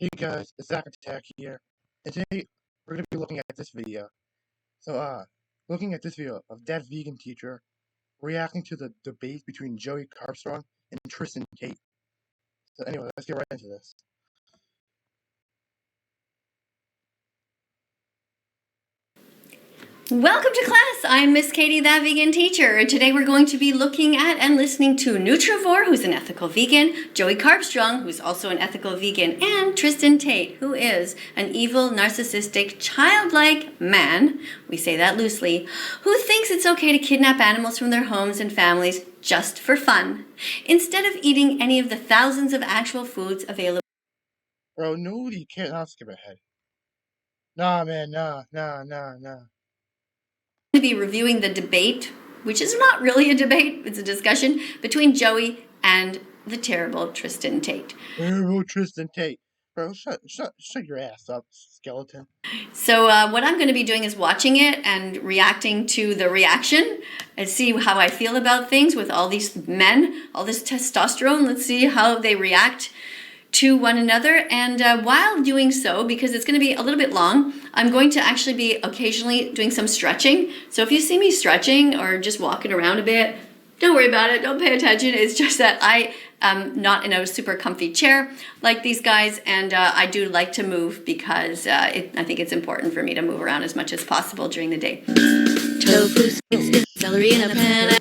Hey guys, it's Zach Attack here, and today we're going to be looking at this video. Looking at this video of that vegan teacher reacting to the debate between Joey Carbstrong and Tristan Tate. So anyway, let's get right into this. Welcome to class. I'm Miss Katie, that vegan teacher. Today we're going to be looking at and listening to Nutrivore, who's an ethical vegan, Joey Carbstrong, who's also an ethical vegan, and Tristan Tate, who is an evil, narcissistic, childlike man, we say that loosely, who thinks it's okay to kidnap animals from their homes and families just for fun, instead of eating any of the thousands of actual foods available. Bro, no, you can't skip ahead. Nah, man, nah. To be reviewing the debate, which is not really a debate, it's a discussion between Joey and the terrible Tristan Tate. Terrible Tristan Tate. Bro, shut your ass up, skeleton. So what I'm going to be doing is watching it and reacting to the reaction and see how I feel about things with all these men, all this testosterone. Let's see how they react to one another, and while doing so, because it's going to be a little bit long, I'm going to actually be occasionally doing some stretching. So if you see me stretching or just walking around a bit, don't worry about it, don't pay attention. It's just that I am not in a super comfy chair like these guys, and I do like to move because I think it's important for me to move around as much as possible during the day. Tofu, celery in a pan.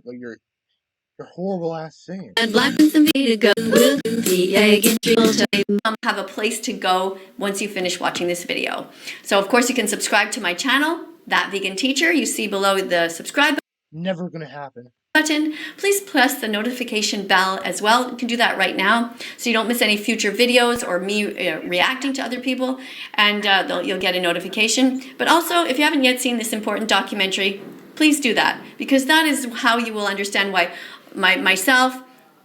You're horrible ass singing. And black and some to go with the egg and have a place to go once you finish watching this video. So of course you can subscribe to my channel, That Vegan Teacher. You see below the subscribe Never gonna happen. button. Please press the notification bell as well. You can do that right now so you don't miss any future videos or me reacting to other people, and you'll get a notification. But also, if you haven't yet seen this important documentary, please do that, because that is how you will understand why myself,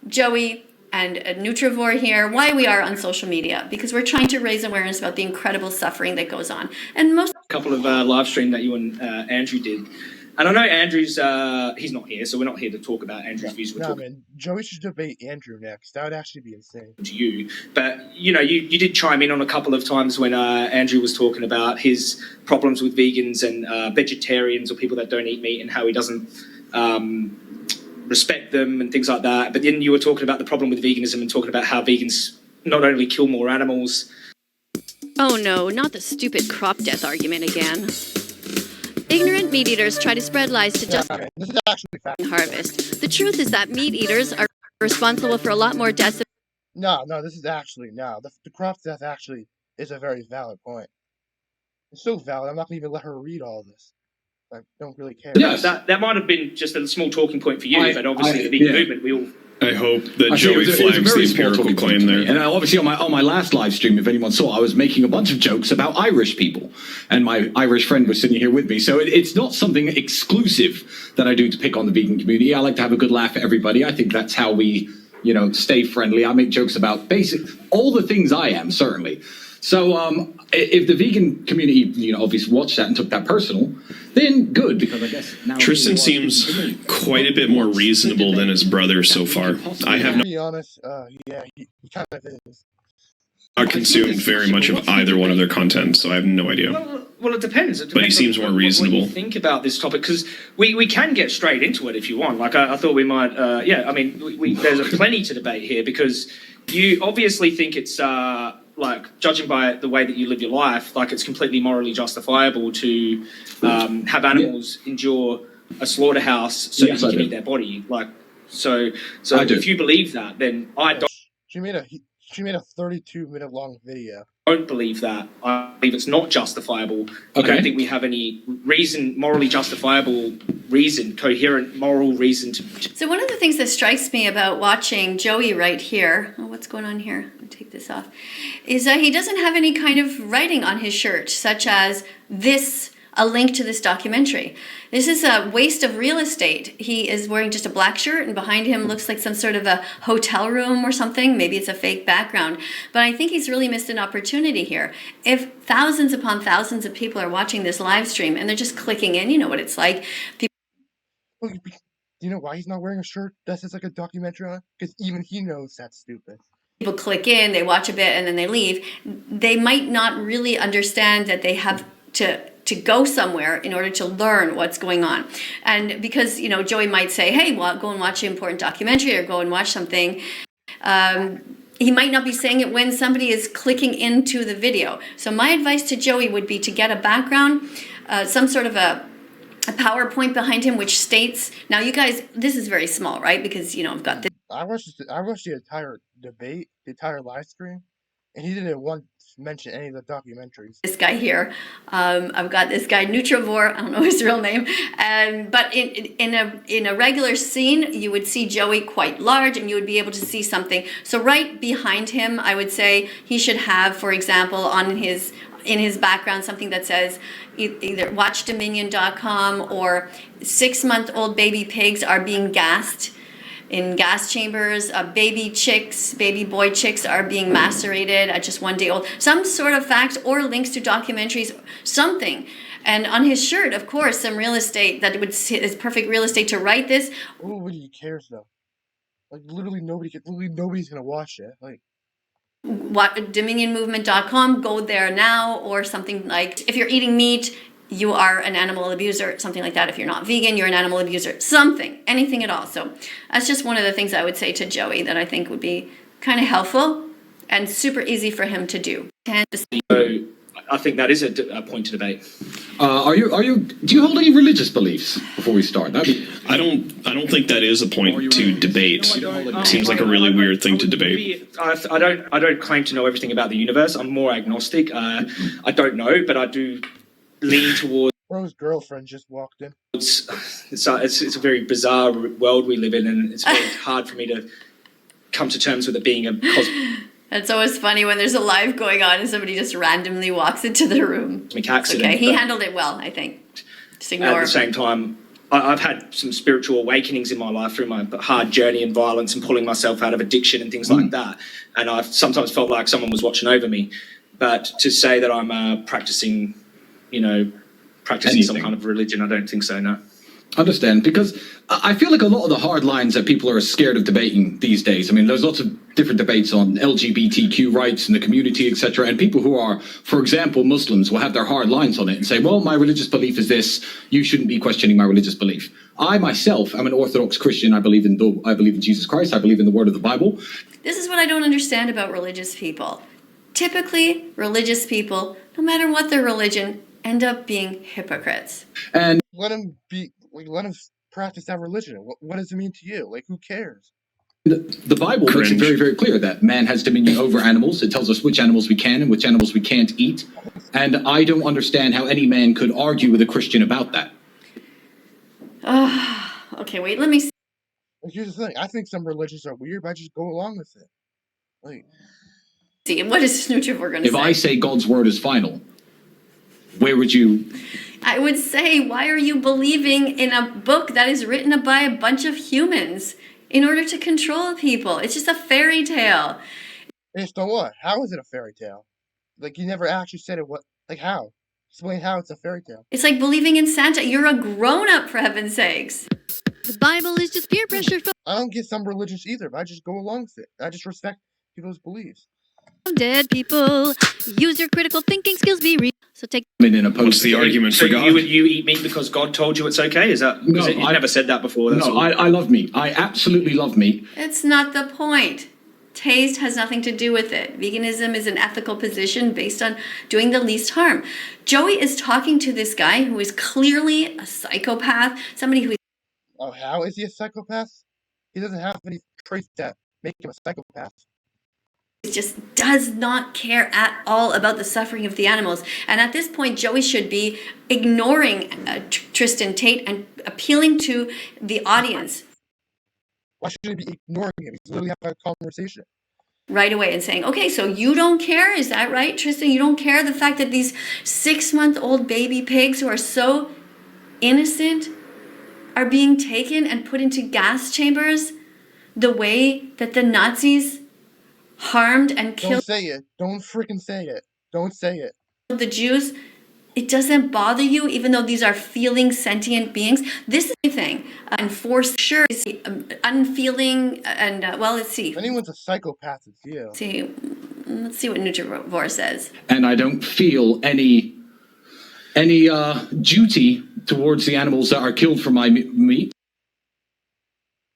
Joey, and Nutrivore here, why we are on social media, because we're trying to raise awareness about the incredible suffering that goes on. And a couple of live stream that you and Andrew did. And I know Andrew's, he's not here, so we're not here to talk about Andrew's views. Nah, man, Joey should debate Andrew next. That would actually be insane. To you. But, you know, you did chime in on a couple of times when Andrew was talking about his problems with vegans and vegetarians or people that don't eat meat, and how he doesn't respect them and things like that. But then you were talking about the problem with veganism and talking about how vegans not only kill more animals. Oh no, not the stupid crop death argument again. Ignorant meat eaters try to spread lies to justify harvest. The truth is that meat eaters are responsible for a lot more deaths. No, this is actually, the crop death actually is a very valid point. It's so valid, I'm not going to even let her read all this. I don't really care. Yeah, that might have been just a small talking point for you, but obviously the vegan movement, we all... I hope that Joey flags the empirical claim there. And obviously on my last live stream, if anyone saw, I was making a bunch of jokes about Irish people. And my Irish friend was sitting here with me. So it's not something exclusive that I do to pick on the vegan community. I like to have a good laugh at everybody. I think that's how we, stay friendly. I make jokes about all the things I am, certainly. So if the vegan community, obviously watched that and took that personal, then good, because I guess now Tristan seems quite a bit more reasonable than his brother so far. I have To be honest, yeah, he kind of is. not consumed very much of either one of their content, so I have no idea. Well, it depends. But he seems more reasonable. What you think about this topic, because we can get straight into it if you want. Like I thought we might. There's plenty to debate here, because you obviously think it's judging by the way that you live your life, like it's completely morally justifiable to have animals endure a slaughterhouse so that you can eat their body. So if you believe that, then I don't. She made a 32-minute long video. Don't believe that. I believe it's not justifiable. Okay. I don't think we have any morally justifiable coherent moral reason to... So one of the things that strikes me about watching Joey right here, what's going on here? I'll take this off, is that he doesn't have any kind of writing on his shirt, such as a link to this documentary. This is a waste of real estate. He is wearing just a black shirt, and behind him looks like some sort of a hotel room or something. Maybe it's a fake background. But I think he's really missed an opportunity here. If thousands upon thousands of people are watching this live stream and they're just clicking in, you know what it's like. Do you know why he's not wearing a shirt that says like a documentary on it? Because even he knows that's stupid. people click in, they watch a bit, and then they leave. They might not really understand that they have to go somewhere in order to learn what's going on. And because, Joey might say, hey, well, go and watch an important documentary or go and watch something. He might not be saying it when somebody is clicking into the video. So my advice to Joey would be to get a background, some sort of a PowerPoint behind him which states, now you guys, this is very small, right? Because, I've got this. I watched the entire debate, the entire live stream, and he didn't once mention any of the documentaries. This guy here, I've got this guy Nutravor, I don't know his real name, but in a regular scene, you would see Joey quite large, and you would be able to see something. So right behind him, I would say he should have, for example, in his background, something that says either watchdominion.com or 6-month-old baby pigs are being gassed in gas chambers, baby boy chicks are being macerated at just 1 day old. Some sort of facts or links to documentaries, something. And on his shirt, of course, some real estate is perfect real estate to write this. Nobody cares though. Like literally nobody's gonna watch it. Like dominionmovement.com, go there now, or something like, if you're eating meat, you are an animal abuser, something like that. If you're not vegan, you're an animal abuser, something, anything at all. So that's just one of the things I would say to Joey that I think would be kind of helpful and super easy for him to do. So I think that is a point to debate. Do you hold any religious beliefs before we start? I don't think that is a point to debate. Seems like a really weird thing to debate. I don't claim to know everything about the universe. I'm more agnostic. I don't know, but I do lean towards. Bro's girlfriend just walked in. It's a very bizarre world we live in, and it's very hard for me to come to terms with it being a It's always funny when there's a live going on and somebody just randomly walks into the room. cosmic accident. Okay, he handled it well, I think. Just ignore. At the same time, I've had some spiritual awakenings in my life through my hard journey and violence and pulling myself out of addiction and things like that. And I've sometimes felt like someone was watching over me. But to say that I'm practicing some kind of religion, I don't think so, no. Understand, because I feel like a lot of the hard lines that people are scared of debating these days. I mean, there's lots of different debates on LGBTQ rights in the community, etc. And people who are, for example, Muslims will have their hard lines on it and say, well, my religious belief is this. You shouldn't be questioning my religious belief. I myself am an Orthodox Christian. I believe in Jesus Christ. I believe in the word of the Bible. This is what I don't understand about religious people. Typically, religious people, no matter what their religion, end up being hypocrites. And let him practice that religion. What does it mean to you? Like, who cares? The Bible makes it very, very clear that man has dominion over animals. It tells us which animals we can and which animals we can't eat. And I don't understand how any man could argue with a Christian about that. Okay, wait, let me see. Like, here's the thing. I think some religions are weird, but I just go along with it. Like, See, what is Nutravor going to say? If I say God's word is final, where would you... I would say, why are you believing in a book that is written by a bunch of humans in order to control people? It's just a fairy tale. based on what? How is it a fairy tale? Like, you never actually said it. What? Like, how? Explain how it's a fairy tale. It's like believing in Santa. You're a grown-up, for heaven's sakes. The Bible is just peer pressure from I don't get some religions either, but I just go along with it. I just respect people's beliefs. dead people. Use your critical thinking skills. Be real. So take. What's the argument So for God? you eat meat because God told you it's okay? Is that? No, You've never said that before. That's all. I love meat. I absolutely love meat. It's not the point. Taste has nothing to do with it. Veganism is an ethical position based on doing the least harm. Joey is talking to this guy who is clearly a psychopath, somebody who Oh, how is he a psychopath? He doesn't have any traits that make him a psychopath. just does not care at all about the suffering of the animals. And at this point, Joey should be ignoring Tristan Tate and appealing to the audience. Why should he be ignoring him? He's literally having a conversation. Right away and saying, okay, so you don't care? Is that right, Tristan? You don't care the fact that these 6-month-old baby pigs who are so innocent are being taken and put into gas chambers the way that the Nazis harmed and Don't killed say it. Don't freaking say it. Don't say it. the Jews it doesn't bother you, even though these are feeling sentient beings. This is the thing. And for sure, is unfeeling and well, let's see. If anyone's a psychopath, it's you. Let's see what Nutrivore says. And I don't feel any duty towards the animals that are killed for my meat.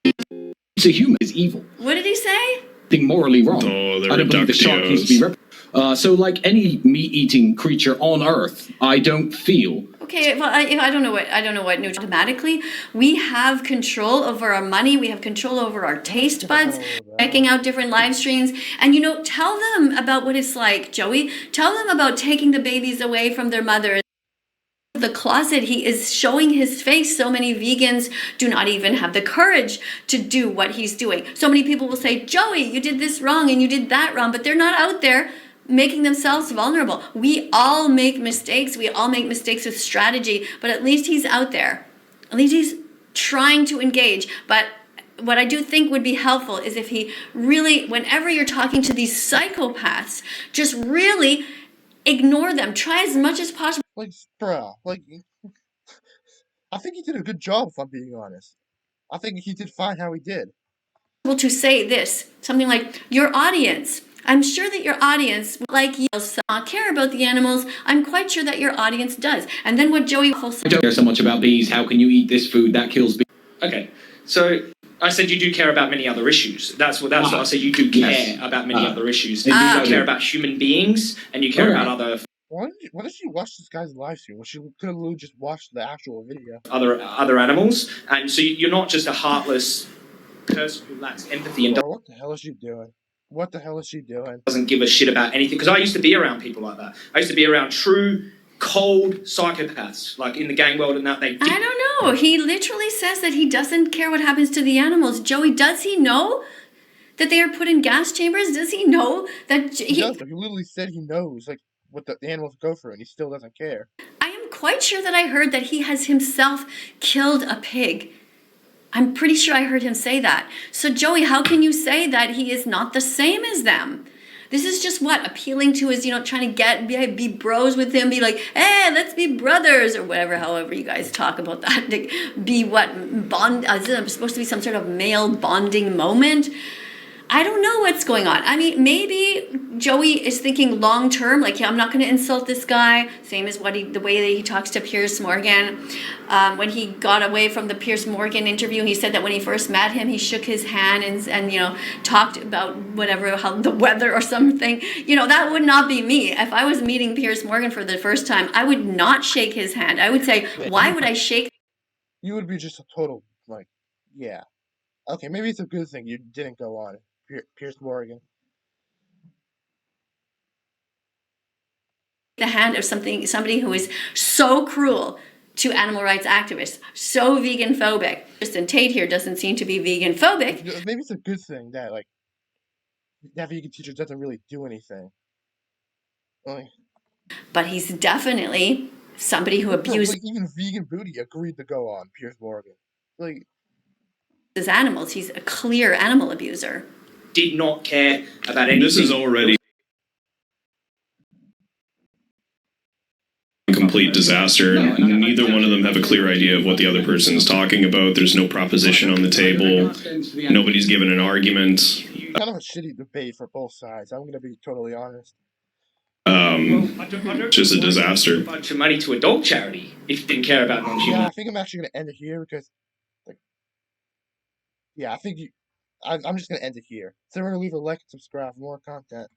It's a human is evil. What did he say? Being morally wrong. Oh, the I don't believe the shark needs to be so like any meat-eating creature on Earth, I don't feel. Okay, well, I don't know what automatically. We have control over our money. We have control over our taste buds, checking out different live streams. And, tell them about what it's like, Joey. Tell them about taking the babies away from their mothers. The closet, he is showing his face. So many vegans do not even have the courage to do what he's doing. So many people will say, Joey, you did this wrong and you did that wrong, but they're not out there making themselves vulnerable. We all make mistakes. We all make mistakes with strategy, but at least he's out there. At least he's trying to engage. But what I do think would be helpful is if he really, whenever you're talking to these psychopaths, just really ignore them. Try as much as possible. Like, bruh, I think he did a good job, if I'm being honest. I think he did fine how he did. To say this, something like, your audience, I'm sure that your audience, like you, not care about the animals. I'm quite sure that your audience does. And then what Joey said, I don't care so much about bees. How can you eat this food that kills bees? Okay, so I said you do care about many other issues. That's what I said. You do care about many other issues. You care about human beings, and you care about other. Why did she watch this guy's live stream? Well, she could have literally just watched the actual video. Other animals, and so you're not just a heartless person who lacks empathy and What the hell is she doing? What the hell is she doing? doesn't give a shit about anything. Because I used to be around people like that. I used to be around true, cold psychopaths, like in the gang world and that. I don't know. He literally says that he doesn't care what happens to the animals. Joey, does he know that they are put in gas chambers? Does he know that He does. He literally said he knows, what the animals go through, and he still doesn't care. I am quite sure that I heard that he has himself killed a pig. I'm pretty sure I heard him say that. So Joey, how can you say that he is not the same as them? This is just appealing to his, trying to be bros with him, be like, hey, let's be brothers, or whatever, however you guys talk about that. Be bond, is it supposed to be some sort of male bonding moment? I don't know what's going on. I mean, maybe Joey is thinking long term, like, yeah, I'm not going to insult this guy. Same as the way that he talks to Piers Morgan. When he got away from the Piers Morgan interview, he said that when he first met him, he shook his hand and talked about how the weather or something. That would not be me. If I was meeting Piers Morgan for the first time, I would not shake his hand. I would say, why would I shake? You would be just a total, yeah. Okay, maybe it's a good thing you didn't go on Piers Morgan. The hand of somebody who is so cruel to animal rights activists, so vegan phobic. Tristan Tate here doesn't seem to be vegan phobic. Maybe it's a good thing that that vegan teacher doesn't really do anything. But he's definitely somebody who abuses even Vegan Booty agreed to go on Piers Morgan. his animals. He's a clear animal abuser. Did not care about anything. This is already a complete disaster. Neither one of them have a clear idea of what the other person is talking about. There's no proposition on the table. Nobody's given an argument. Kind of a shitty debate for both sides. I'm going to be totally honest. Just a disaster. A bunch of money to a dog charity if you didn't care about non-human. Yeah, I think I'm actually going to end it here because, I think I'm just going to end it here. So remember to leave a like and subscribe for more content.